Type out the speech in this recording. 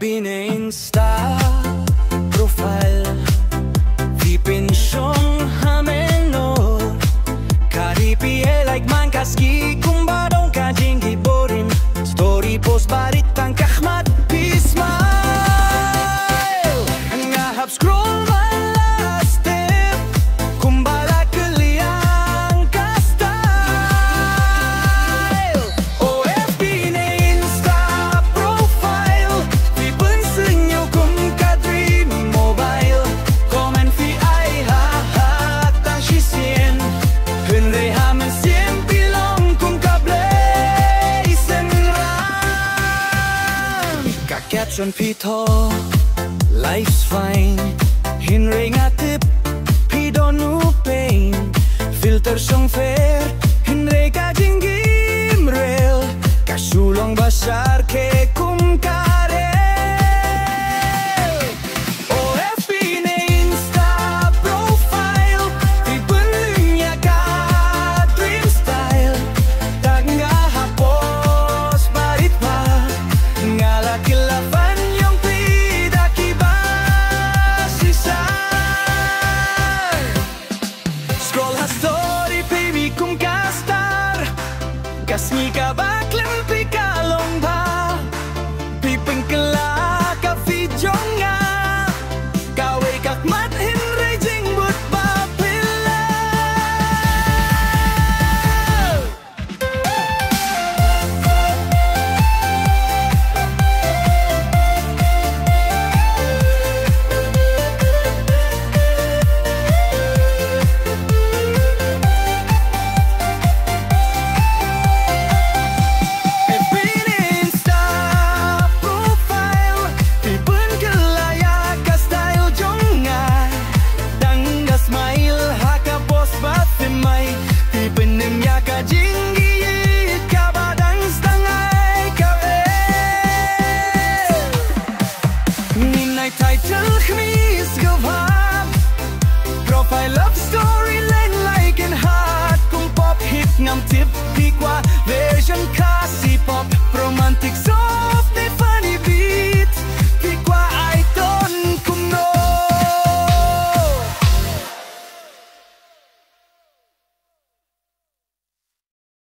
bine Insta profile Vi pensiong hameno Karipie like man kaski Kumbadong kajing giborin Story post barit ang kahmat Pismile Ngahap scroll wala step Kumbala keliang ka style OFB na Insta profile Vi bensenyo kum ka dream mobile Comment vi ai ha ha tang shisien Henry hamen sien pilong kum ka blazen ram Ka caption pito Life's fine Henry nga tip Pido no pain Filter song fair Henry ka jinggim real Kasulong basar ke